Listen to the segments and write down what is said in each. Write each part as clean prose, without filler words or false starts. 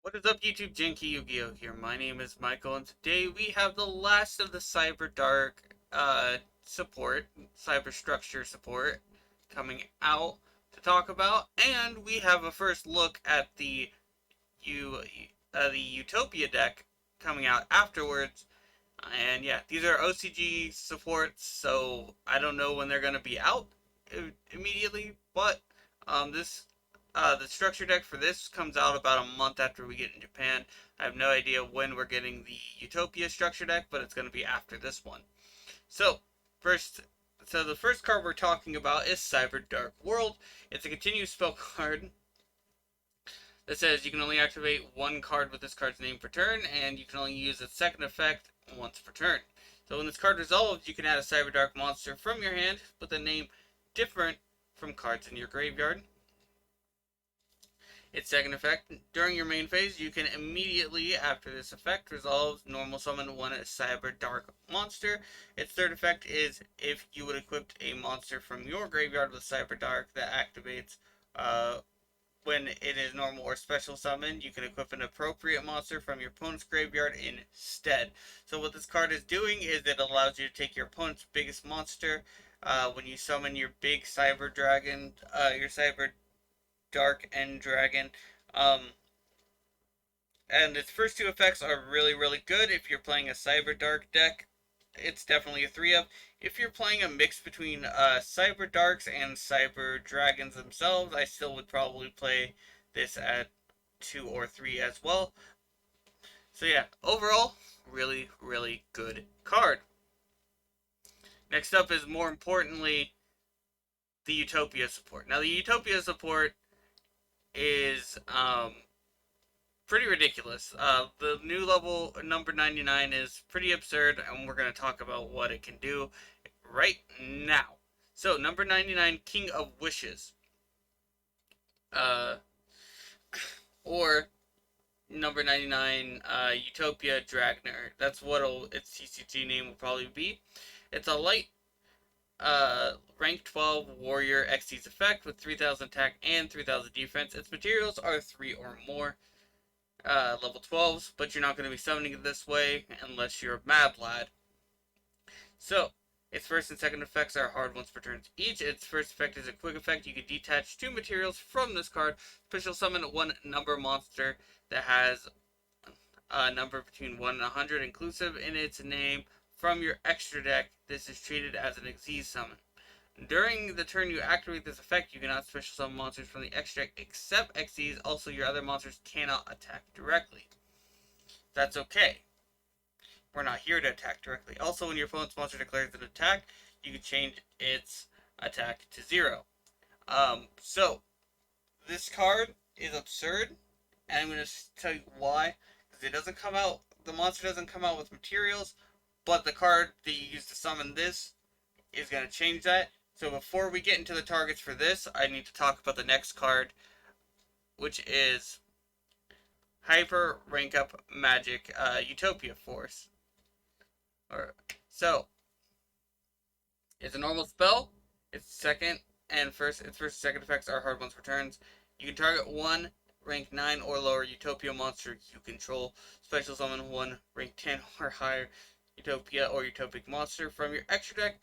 What is up, YouTube? JankyYGO here. My name is Michael, and today we have the last of the support, cyber structure support, coming out to talk about, and we have a first look at the Utopia deck coming out afterwards. And yeah, these are OCG supports, so I don't know when they're gonna be out immediately, but this the structure deck for this comes out about a month after we get in Japan. I have no idea when we're getting the Utopia structure deck, but it's going to be after this one. So, first, the first card we're talking about is Cyberdark-World. It's a continuous spell card that says you can only activate one card with this card's name per turn, and you can only use its second effect once per turn. So when this card resolves, you can add a Cyberdark monster from your hand with a name different from cards in your graveyard. Its second effect, during your main phase, you can immediately, after this effect resolves, normal summon one Cyberdark monster. Its third effect is if you would equip a monster from your graveyard with Cyberdark that activates when it is normal or special summoned, you can equip an appropriate monster from your opponent's graveyard instead. So what this card is doing is it allows you to take your opponent's biggest monster when you summon your big Cyber Dragon, your Cyber Dark and Dragon. And its first two effects are really, really good. If you're playing a Cyber Dark deck, it's definitely a 3 of. If you're playing a mix between Cyber Darks and Cyber Dragons themselves, I still would probably play this at 2 or 3 as well. So yeah, overall, really, really good card. Next up is, more importantly, the Utopia support. Now, the Utopia support is pretty ridiculous. The new level number 99 is pretty absurd, and we're going to talk about what it can do right now. So, number 99, King of Wishes. Uh, or number 99, Utopia Dragner. That's what its TCG name will probably be. It's a light rank 12 warrior XYZ effect with 3000 attack and 3000 defense. Its materials are 3 or more. Level 12s, but you're not going to be summoning it this way unless you're a mad lad. So, its first and second effects are hard once per turn each. Its first effect is a quick effect. You can detach 2 materials from this card. Special summon one number monster that has a number between 1 and 100 inclusive in its name from your extra deck. This is treated as an Xyz summon. During the turn you activate this effect, you cannot special summon monsters from the extra deck except Xyz. Also, your other monsters cannot attack directly. That's okay. We're not here to attack directly. Also, when your opponent's monster declares an attack, you can change its attack to 0. So, this card is absurd, and I'm going to tell you why. Because it doesn't come out, the monster doesn't come out with materials, but the card that you use to summon this is going to change that. So before we get into the targets for this, I need to talk about the next card, which is Hyper Rank Up Magic Utopia Force. So, it's a normal spell. Its second and first and second effects are hard once returns. You can target one rank 9 or lower Utopia monster you control. Special summon one rank 10 or higher Utopia or Utopic monster from your extra deck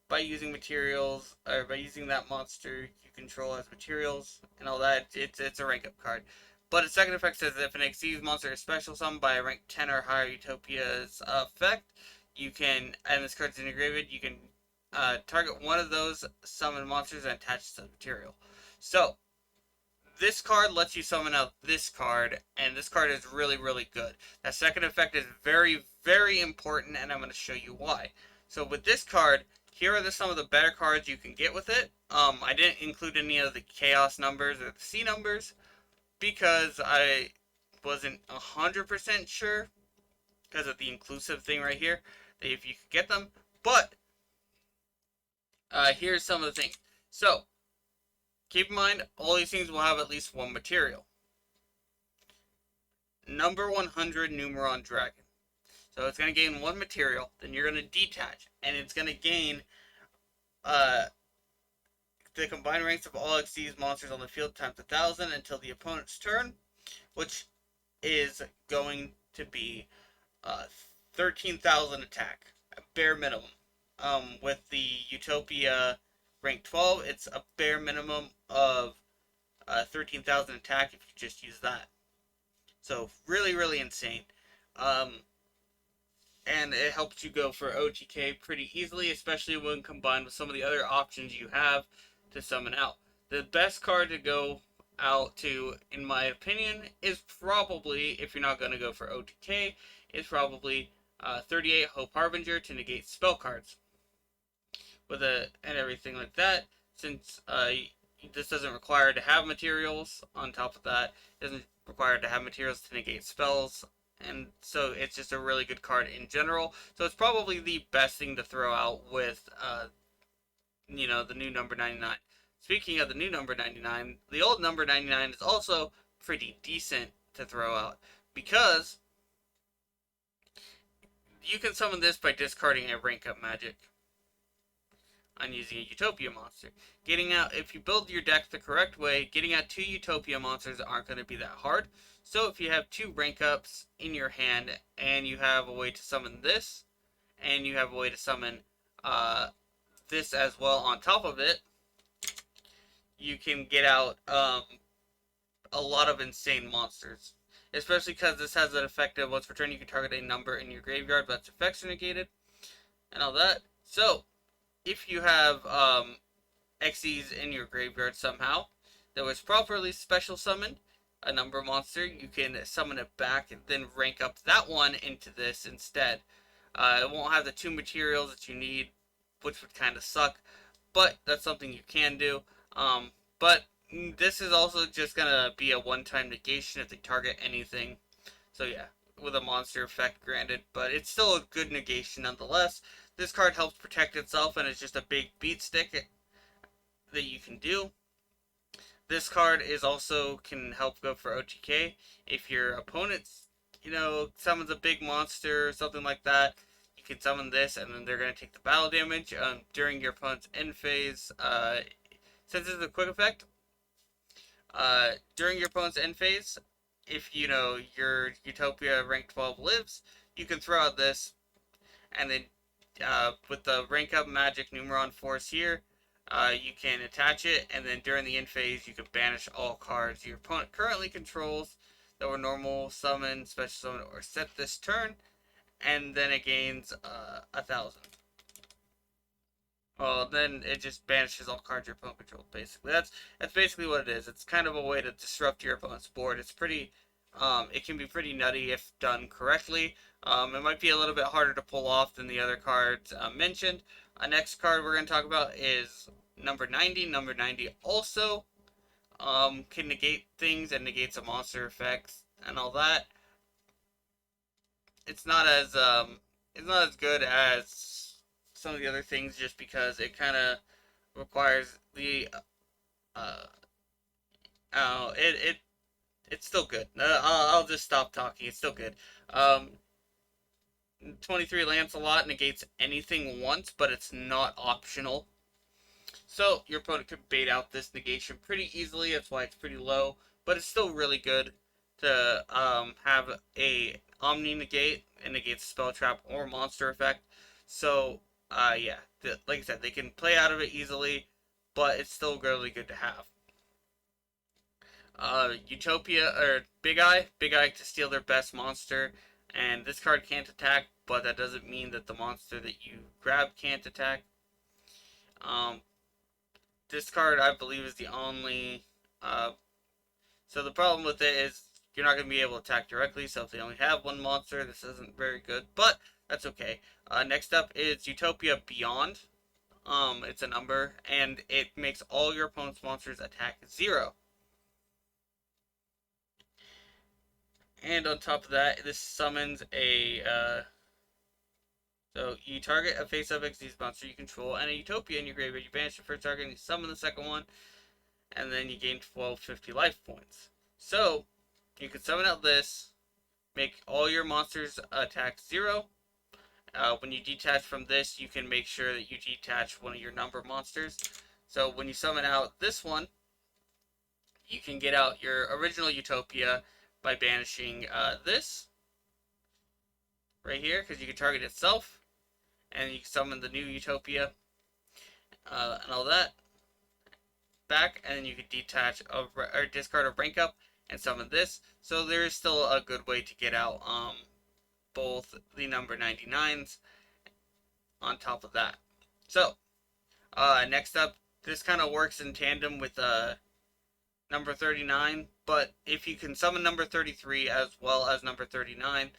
by using materials, or by using that monster you control as materials and all that. It's a rank up card. But its second effect says if an Xyz monster is special summoned by a rank 10 or higher Utopia's effect, you can, and this card's integrated, you can target one of those summon monsters and attach to the material. So, this card lets you summon out this card, and this card is really, really good. That second effect is very, very important, and I'm going to show you why. So with this card, here are some of the better cards you can get with it. I didn't include any of the chaos numbers or the C numbers because I wasn't 100% sure because of the inclusive thing right here, that if you could get them. But here's some of the things. So, keep in mind, all these things will have at least one material. Number 100 Numeron Dragon. So it's going to gain one material, then you're going to detach, and it's going to gain the combined ranks of all Xyz monsters on the field times 1,000 until the opponent's turn, which is going to be 13,000 attack, bare minimum. With the Utopia rank 12, it's a bare minimum of 13,000 attack if you just use that. So really, really insane. Um, and it helps you go for OTK pretty easily, especially when combined with some of the other options you have to summon out. The best card to go out to, in my opinion, is probably, if you're not going to go for OTK, is probably 38 Hope Harbinger to negate spell cards with and everything like that. Since this doesn't require to have materials. On top of that, it doesn't require to have materials to negate spells, and so it's just a really good card in general. So it's probably the best thing to throw out with, the new number 99. Speaking of the new number 99, the old number 99 is also pretty decent to throw out because you can summon this by discarding a rank up magic on using a Utopia monster. Getting out, if you build your deck the correct way, getting out 2 Utopia monsters aren't going to be that hard. So if you have 2 rank ups in your hand and you have a way to summon this, and you have a way to summon this as well on top of it, you can get out a lot of insane monsters. Especially because this has an effect of once per turn you can target a number in your graveyard, but its effects are negated, and all that. So, if you have Xyz in your graveyard somehow that was properly special summoned, a number monster, you can summon it back and then rank up that one into this instead. It won't have the 2 materials that you need, which would kind of suck, but that's something you can do. But this is also just going to be a one-time negation if they target anything. So yeah, with a monster effect granted, but it's still a good negation nonetheless. This card helps protect itself, and it's just a big beat stick that you can do. This card is also can help go for OTK if your opponent, summons a big monster or something like that. You can summon this, and then they're going to take the battle damage during your opponent's end phase. Since it's a quick effect, during your opponent's end phase, if your Utopia rank 12 lives, you can throw out this, and then with the rank up magic Numeron Force here, you can attach it, and then during the end phase, you can banish all cards your opponent currently controls that were normal summon, special summon, or set this turn, and then it gains 1,000. Well, then it just banishes all cards your opponent controls. Basically, that's basically what it is. It's kind of a way to disrupt your opponent's board. It's pretty, it can be pretty nutty if done correctly. It might be a little bit harder to pull off than the other cards mentioned. Next card we're going to talk about is number 90. Number 90 also can negate things and negates a monster effects and all that. It's not as good as some of the other things just because it kind of requires the it's still good. I'll just stop talking. It's still good. 23 Lancelot negates anything once, but it's not optional. So your opponent could bait out this negation pretty easily. That's why it's pretty low, but it's still really good to have a Omni negate and negates spell trap or monster effect. So yeah, like I said, they can play out of it easily, but it's still really good to have. Utopia or Big Eye to steal their best monster, and this card can't attack, but that doesn't mean that the monster that you grab can't attack. This card I believe is the only. So the problem with it is you're not going to be able to attack directly. So if they only have one monster, this isn't very good, but that's okay. Next up is Utopia Beyond. It's a number, and it makes all your opponent's monsters attack 0. And on top of that, this summons a, so you target a face-up Xyz monster you control, and a Utopia in your graveyard. You banish the first target, and you summon the second one, and then you gain 1250 life points. So, you can summon out this, make all your monsters attack 0. When you detach from this, you can make sure that you detach one of your number monsters. So when you summon out this one, you can get out your original Utopia, by banishing this right here, because you can target itself, and you can summon the new Utopia and all that back, and then you can detach or discard a rank up and summon this. So there is still a good way to get out both the number 99s on top of that. So next up, this kind of works in tandem with number 39, but if you can summon number 33 as well as number 39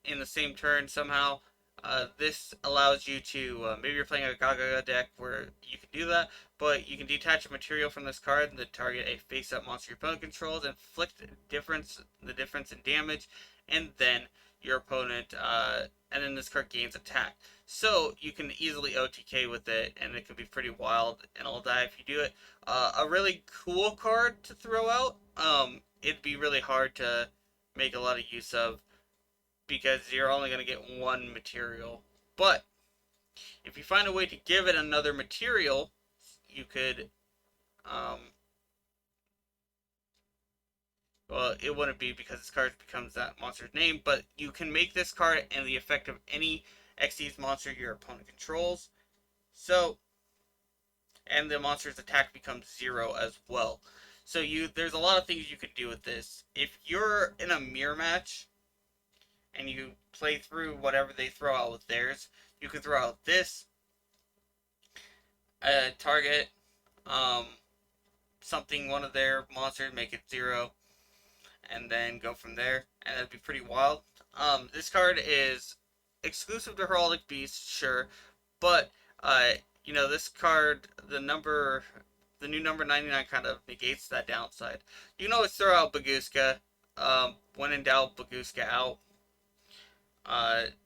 in the same turn somehow, this allows you to, maybe you're playing a Gaga deck where you can do that, but you can detach a material from this card and then target a face-up monster your opponent controls, inflict the difference in damage, and then your opponent, and then this card gains attack. So you can easily OTK with it, and it can be pretty wild and all that if you do it. A really cool card to throw out. It'd be really hard to make a lot of use of because you're only going to get one material. But if you find a way to give it another material, you could, well, it wouldn't be because this card becomes that monster's name, but you can make this card and the effect of any Xyz monster your opponent controls. So, and the monster's attack becomes 0 as well. So there's a lot of things you could do with this. If you're in a mirror match and you play through whatever they throw out with theirs, you can throw out this, target something, one of their monsters, make it 0, and then go from there, and that'd be pretty wild. This card is exclusive to Heraldic Beast, sure, but this card, the new number 99 kind of negates that downside. You can always throw out Baguska. When in doubt, Baguska out.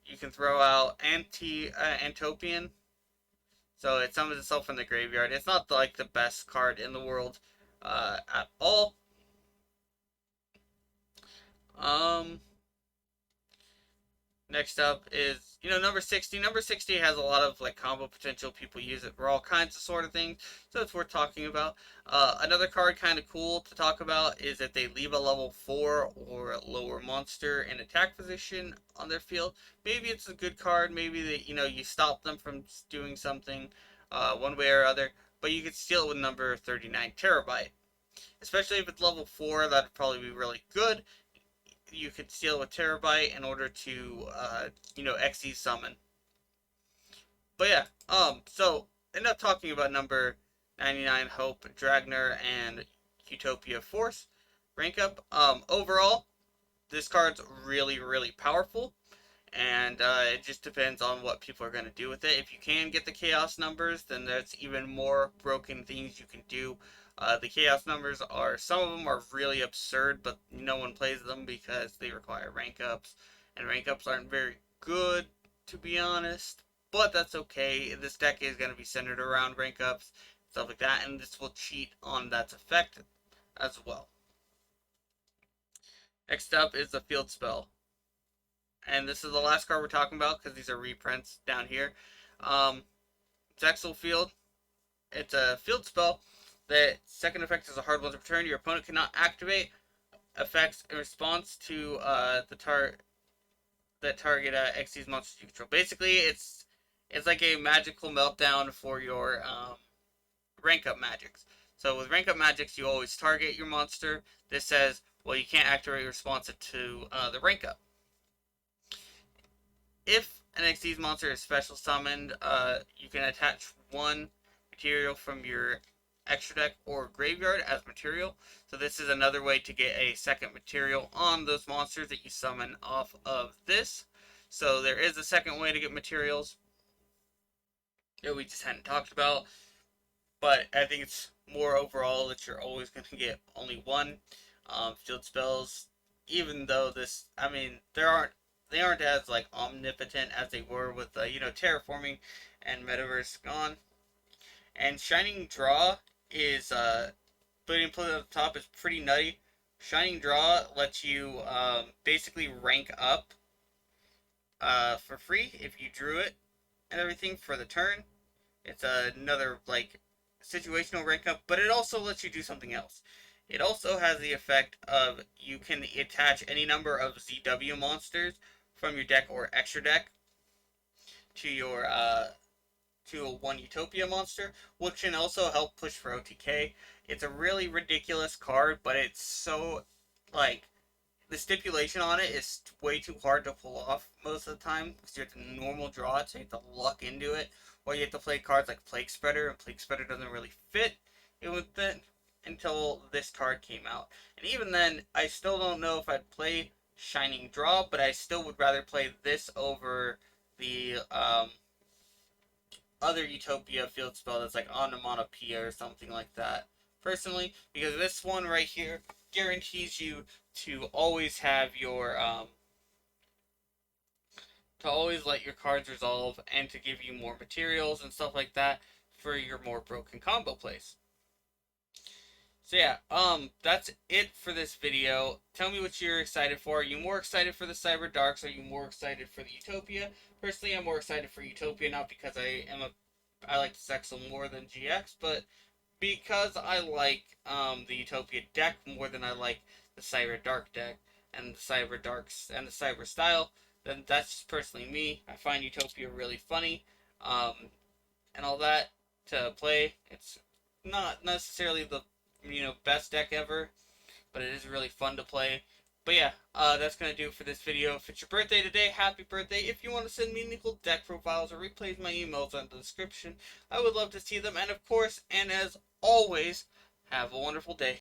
You can throw out Antopian. So it summons itself from the graveyard. It's not like the best card in the world at all. Next up is, number 60. Number 60 has a lot of like combo potential. People use it for all kinds of sort of things, so it's worth talking about. Another card kind of cool to talk about is that they leave a level 4 or lower monster in attack position on their field. Maybe it's a good card. Maybe that you stop them from doing something one way or other. But you could steal it with number 39 Terabyte. Especially if it's level 4, that'd probably be really good. You could steal with Terabyte in order to, Xyz summon. But yeah, so end up talking about number 99 Hope, Dragner, and Utopia Force rank up. Overall, this card's really, really powerful, and it just depends on what people are going to do with it. If you can get the Chaos numbers, then there's even more broken things you can do. The Chaos numbers some of them are really absurd, but no one plays them because they require rank ups, and rank ups aren't very good, to be honest. But that's okay. This deck is going to be centered around rank ups, stuff like that, and this will cheat on that effect as well. Next up is the Field Spell. And this is the last card we're talking about because these are reprints down here. ZEXAL Field. It's a field spell. The second effect is a hard once per turn. Your opponent cannot activate effects in response to target Xyz monsters you control. Basically, it's like a magical meltdown for your rank up magics. So with rank up magics, you always target your monster. This says, well, you can't activate your response to the rank up. If an Xyz monster is special summoned, you can attach one material from your extra deck or graveyard as material. So this is another way to get a second material on those monsters that you summon off of this. So there is a second way to get materials that we just hadn't talked about. But I think it's more overall that you're always going to get only one. Field spells, even though they aren't as like omnipotent as they were with terraforming and metaverse gone. And Shining Draw is putting it at the top is pretty nutty. Shining Draw lets you basically rank up for free if you drew it and everything for the turn. It's another like situational rank up, but it also lets you do something else. It also has the effect of you can attach any number of ZW monsters from your deck or extra deck to your to a one Utopia monster, which can also help push for OTK. It's a really ridiculous card, but it's so like the stipulation on it is way too hard to pull off most of the time because you have to normal draw it, so you have to luck into it, or you have to play cards like Plague Spreader, and Plague Spreader doesn't really fit it with it until this card came out. And even then, I still don't know if I'd play Shining Draw, but I still would rather play this over the other Utopia field spell that's like Onomatopoeia or something like that. Personally, because this one right here guarantees you to always have your to always let your cards resolve and to give you more materials and stuff like that for your more broken combo plays. So yeah, that's it for this video. Tell me what you're excited for. Are you more excited for the Cyber Darks? Are you more excited for the Utopia? Personally, I'm more excited for Utopia, not because I like ZEXAL more than GX, but because I like the Utopia deck more than I like the Cyber Dark deck and the Cyber Darks and the Cyber style. Then that's just personally me. I find Utopia really funny, um, and all that to play. It's not necessarily the best deck ever, but it is really fun to play. But yeah, that's going to do it for this video. If it's your birthday today, happy birthday. If you want to send me nickel deck profiles or replays, my emails in the description. I would love to see them. And of course, and as always, have a wonderful day.